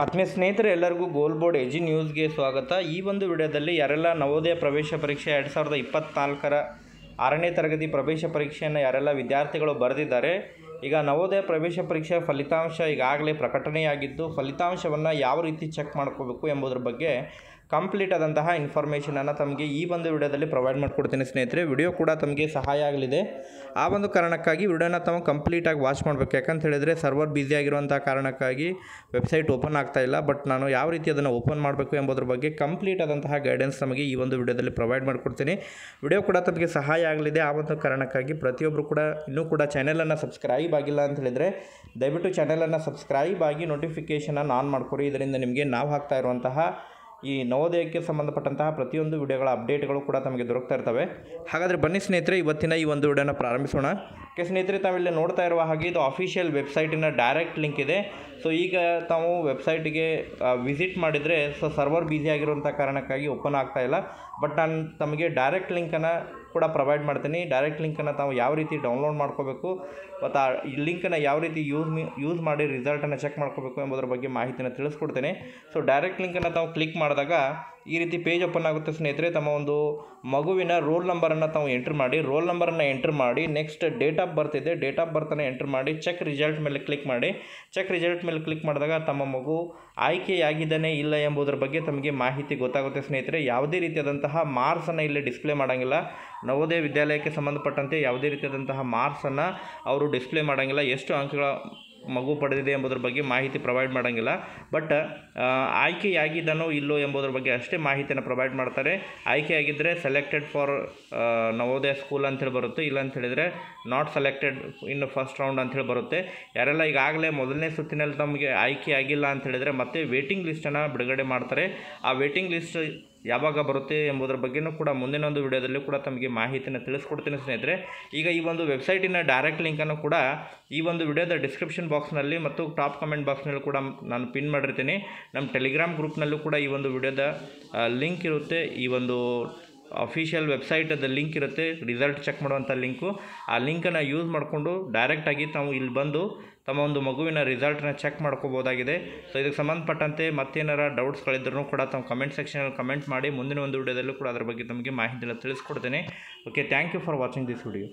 ಆತ್ಮೀಯ ಸ್ನೇಹಿತರೆ, ಎಲ್ಲರಿಗೂ ಗೋಲ್ ಬೋರ್ಡ್ ಎಜಿ ನ್ಯೂಸ್ಗೆ ಸ್ವಾಗತ. ಈ ಒಂದು ವಿಡಿಯೋದಲ್ಲಿ ಯಾರೆಲ್ಲ ನವೋದಯ ಪ್ರವೇಶ ಪರೀಕ್ಷೆ 2024ರ 6ನೇ ತರಗತಿ ಪ್ರವೇಶ ಪರೀಕ್ಷೆಯನ್ನು ಯಾರೆಲ್ಲ ವಿದ್ಯಾರ್ಥಿಗಳು ಬರೆದಿದ್ದಾರೆ, ಈಗ ನವೋದಯ ಪ್ರವೇಶ ಪರೀಕ್ಷೆ ಫಲಿತಾಂಶ ಈಗಾಗಲೇ ಪ್ರಕಟಣೆಯಾಗಿದ್ದು, ಫಲಿತಾಂಶವನ್ನು ಯಾವ ರೀತಿ ಚೆಕ್ ಮಾಡ್ಕೋಬೇಕು ಎಂಬುದರ ಬಗ್ಗೆ ಕಂಪ್ಲೀಟ್ ಆದಂತಹ ಇನ್ಫಾರ್ಮೇಷನನ್ನು ತಮಗೆ ಈ ಒಂದು ವಿಡಿಯೋದಲ್ಲಿ ಪ್ರೊವೈಡ್ ಮಾಡಿಕೊಡ್ತೀನಿ ಸ್ನೇಹಿತರೆ. ವಿಡಿಯೋ ಕೂಡ ತಮಗೆ ಸಹಾಯ ಆಗಲಿದೆ. ಆ ಒಂದು ಕಾರಣಕ್ಕಾಗಿ ವಿಡಿಯೋನ ತಾವು ಕಂಪ್ಲೀಟಾಗಿ ವಾಚ್ ಮಾಡಬೇಕು. ಯಾಕಂತ ಹೇಳಿದರೆ ಸರ್ವರ್ ಬ್ಯುಸಿ ಆಗಿರುವಂಥ ಕಾರಣಕ್ಕಾಗಿ ವೆಬ್ಸೈಟ್ ಓಪನ್ ಆಗ್ತಾ ಇಲ್ಲ. ಬಟ್ ನಾನು ಯಾವ ರೀತಿ ಅದನ್ನು ಓಪನ್ ಮಾಡಬೇಕು ಎಂಬುದರ ಬಗ್ಗೆ ಕಂಪ್ಲೀಟ್ ಆದಂತಹ ಗೈಡೆನ್ಸ್ ನಮಗೆ ಈ ಒಂದು ವಿಡಿಯೋದಲ್ಲಿ ಪ್ರೊವೈಡ್ ಮಾಡಿಕೊಡ್ತೀನಿ. ವಿಡಿಯೋ ಕೂಡ ತಮಗೆ ಸಹಾಯ ಆಗಲಿದೆ. ಆ ಒಂದು ಕಾರಣಕ್ಕಾಗಿ ಪ್ರತಿಯೊಬ್ಬರು ಕೂಡ ಇನ್ನೂ ಕೂಡ ಚಾನೆಲನ್ನು ಸಬ್ಸ್ಕ್ರೈಬ್ ಆಗಿಲ್ಲ ಅಂತ ಹೇಳಿದರೆ ದಯವಿಟ್ಟು ಚಾನೆಲನ್ನು ಸಬ್ಸ್ಕ್ರೈಬ್ ಆಗಿ ನೋಟಿಫಿಕೇಷನನ್ನು ಆನ್ ಮಾಡ್ಕೊರಿ. ಇದರಿಂದ ನಿಮಗೆ ನಾವು ಹಾಕ್ತಾ ಇರುವಂತಹ ಈ ನವೋದಯಕ್ಕೆ ಸಂಬಂಧಪಟ್ಟಂತಹ ಪ್ರತಿಯೊಂದು ವಿಡಿಯೋಗಳ ಅಪ್ಡೇಟ್ಗಳು ಕೂಡ ತಮಗೆ ದೊರಕ್ತಾ ಇರ್ತವೆ. ಹಾಗಾದರೆ ಬನ್ನಿ ಸ್ನೇಹಿತರೆ, ಇವತ್ತಿನ ಈ ಒಂದು ವಿಡಿಯೋನ ಪ್ರಾರಂಭಿಸೋಣ. ಸ್ನೇಹಿತರೆ, ತಾವಿಲ್ಲಿ ನೋಡ್ತಾ ಇರುವ ಹಾಗೆ ಇದು ಅಫಿಷಿಯಲ್ ವೆಬ್ಸೈಟಿನ ಡೈರೆಕ್ಟ್ ಲಿಂಕ್ ಇದೆ. ಸೊ ಈಗ ತಾವು ವೆಬ್ಸೈಟಿಗೆ ವಿಸಿಟ್ ಮಾಡಿದರೆ ಸರ್ವರ್ ಬ್ಯುಸಿ ಆಗಿರುವಂಥ ಕಾರಣಕ್ಕಾಗಿ ಓಪನ್ ಆಗ್ತಾ ಇಲ್ಲ. ಬಟ್ ನಾನು ತಮಗೆ ಡೈರೆಕ್ಟ್ ಲಿಂಕನ್ನು ಕೂಡ ಪ್ರೊವೈಡ್ ಮಾಡ್ತೀನಿ. ಡೈರೆಕ್ಟ್ ಲಿಂಕನ್ನು ತಾವು ಯಾವ ರೀತಿ ಡೌನ್ಲೋಡ್ ಮಾಡ್ಕೋಬೇಕು ಮತ್ತು ಆ ಲಿಂಕನ್ನು ಯಾವ ರೀತಿ ಯೂಸ್ ಮಾಡಿ ರಿಸಲ್ಟನ್ನು ಚೆಕ್ ಮಾಡ್ಕೋಬೇಕು ಎಂಬುದರ ಬಗ್ಗೆ ಮಾಹಿತಿಯನ್ನು ತಿಳಿಸ್ಕೊಡ್ತೇನೆ. ಸೊ ಡೈರೆಕ್ಟ್ ಲಿಂಕನ್ನು ತಾವು ಕ್ಲಿಕ್ ಮಾಡಿದಾಗ ಈ ರೀತಿ ಪೇಜ್ ಓಪನ್ ಆಗುತ್ತೆ ಸ್ನೇಹಿತರೆ. ತಮ್ಮ ಒಂದು ಮಗುವಿನ ರೋಲ್ ನಂಬರನ್ನು ತಾವು ಎಂಟ್ರ್ ಮಾಡಿ, ರೋಲ್ ನಂಬರನ್ನು ಎಂಟ್ರ್ ಮಾಡಿ, ನೆಕ್ಸ್ಟ್ ಡೇಟ್ ಆಫ್ ಬರ್ತ್ ಇದೆ, ಡೇಟ್ ಆಫ್ ಬರ್ತನ್ನು ಎಂಟ್ರ್ ಮಾಡಿ, ಚೆಕ್ ರಿಸಲ್ಟ್ ಮೇಲೆ ಕ್ಲಿಕ್ ಮಾಡಿ. ಚೆಕ್ ರಿಸಲ್ಟ್ ಮೇಲೆ ಕ್ಲಿಕ್ ಮಾಡಿದಾಗ ತಮ್ಮ ಮಗು ಆಯ್ಕೆಯಾಗಿದ್ದಾನೆ ಇಲ್ಲ ಎಂಬುದರ ಬಗ್ಗೆ ತಮಗೆ ಮಾಹಿತಿ ಗೊತ್ತಾಗುತ್ತೆ ಸ್ನೇಹಿತರೆ. ಯಾವುದೇ ರೀತಿಯಾದಂತಹ ಮಾರ್ಕ್ಸನ್ನು ಇಲ್ಲಿ ಡಿಸ್ಪ್ಲೇ ಮಾಡೋಂಗಿಲ್ಲ. ನವೋದಯ ವಿದ್ಯಾಲಯಕ್ಕೆ ಸಂಬಂಧಪಟ್ಟಂತೆ ಯಾವುದೇ ರೀತಿಯಾದಂತಹ ಮಾರ್ಕ್ಸನ್ನು ಅವರು ಡಿಸ್ಪ್ಲೇ ಮಾಡೋಂಗಿಲ್ಲ. ಎಷ್ಟು ಅಂಕಗಳ ಮಗು ಪಡೆದಿದೆ ಎಂಬುದರ ಬಗ್ಗೆ ಮಾಹಿತಿ ಪ್ರೊವೈಡ್ ಮಾಡೋಂಗಿಲ್ಲ. ಬಟ್ ಆಯ್ಕೆಯಾಗಿದ್ದಾನೋ ಇಲ್ಲೋ ಎಂಬುದರ ಬಗ್ಗೆ ಅಷ್ಟೇ ಮಾಹಿತಿಯನ್ನು ಪ್ರೊವೈಡ್ ಮಾಡ್ತಾರೆ. ಆಯ್ಕೆಯಾಗಿದ್ದರೆ ಸೆಲೆಕ್ಟೆಡ್ ಫಾರ್ ನವೋದಯ ಸ್ಕೂಲ್ ಅಂಥೇಳಿ ಬರುತ್ತೆ, ಇಲ್ಲ ಅಂತ ಹೇಳಿದರೆ not selected in first round ಅಂಥೇಳಿ ಬರುತ್ತೆ. ಯಾರೆಲ್ಲ ಈಗಾಗಲೇ ಮೊದಲನೇ ಸುತ್ತಿನಲ್ಲಿ ತಮಗೆ ಆಯ್ಕೆ ಆಗಿಲ್ಲ ಅಂತ ಹೇಳಿದರೆ ಮತ್ತೆ ವೇಟಿಂಗ್ ಲಿಸ್ಟನ್ನು ಬಿಡುಗಡೆ ಮಾಡ್ತಾರೆ. ಆ ವೇಟಿಂಗ್ ಲಿಸ್ಟ್ ಯಾವಾಗ ಬರುತ್ತೆ ಎಂಬುದರ ಬಗ್ಗೆಯೂ ಕೂಡ ಮುಂದಿನ ಒಂದು ವಿಡಿಯೋದಲ್ಲೂ ಕೂಡ ತಮಗೆ ಮಾಹಿತಿಯನ್ನು ತಿಳಿಸ್ಕೊಡ್ತೀನಿ ಸ್ನೇಹಿತರೆ. ಈಗ ಈ ಒಂದು ವೆಬ್ಸೈಟಿನ ಡೈರೆಕ್ಟ್ ಲಿಂಕನ್ನು ಕೂಡ ಈ ಒಂದು ವಿಡಿಯೋದ ಡಿಸ್ಕ್ರಿಪ್ಷನ್ ಬಾಕ್ಸ್ನಲ್ಲಿ ಮತ್ತು ಟಾಪ್ ಕಮೆಂಟ್ ಬಾಕ್ಸ್ನಲ್ಲಿ ಕೂಡ ನಾನು ಪಿನ್ ಮಾಡಿರ್ತೀನಿ. ನಮ್ಮ ಟೆಲಿಗ್ರಾಮ್ ಗ್ರೂಪ್ನಲ್ಲೂ ಕೂಡ ಈ ಒಂದು ವಿಡಿಯೋದ ಲಿಂಕ್ ಇರುತ್ತೆ. ಈ ಒಂದು ಅಫಿಷಿಯಲ್ ವೆಬ್ಸೈಟದ ಲಿಂಕ್ ಇರುತ್ತೆ, ರಿಸಲ್ಟ್ ಚೆಕ್ ಮಾಡುವಂಥ ಲಿಂಕು. ಆ ಲಿಂಕನ್ನು ಯೂಸ್ ಮಾಡಿಕೊಂಡು ಡೈರೆಕ್ಟಾಗಿ ತಾವು ಇಲ್ಲಿ ಬಂದು ತಮ್ಮ ಒಂದು ಮಗುವಿನ ರಿಸಲ್ಟನ್ನ ಚೆಕ್ ಮಾಡ್ಕೋಬೋದಾಗಿದೆ. ಸೊ ಇದಕ್ಕೆ ಸಂಬಂಧಪಟ್ಟಂತೆ ಮತ್ತೇನಾರ ಡೌಟ್ಸ್ಗಳಿದ್ರೂ ಕೂಡ ತಾವು ಕಮೆಂಟ್ ಸೆಕ್ಷನಲ್ಲಿ ಕಮೆಂಟ್ ಮಾಡಿ. ಮುಂದಿನ ಒಂದು ವಿಡಿಯೋದಲ್ಲೂ ಕೂಡ ಅದರ ಬಗ್ಗೆ ತಮಗೆ ಮಾಹಿತಿಯನ್ನು ತಿಳಿಸ್ಕೊಡ್ತೇನೆ. Okay, thank you for watching this video.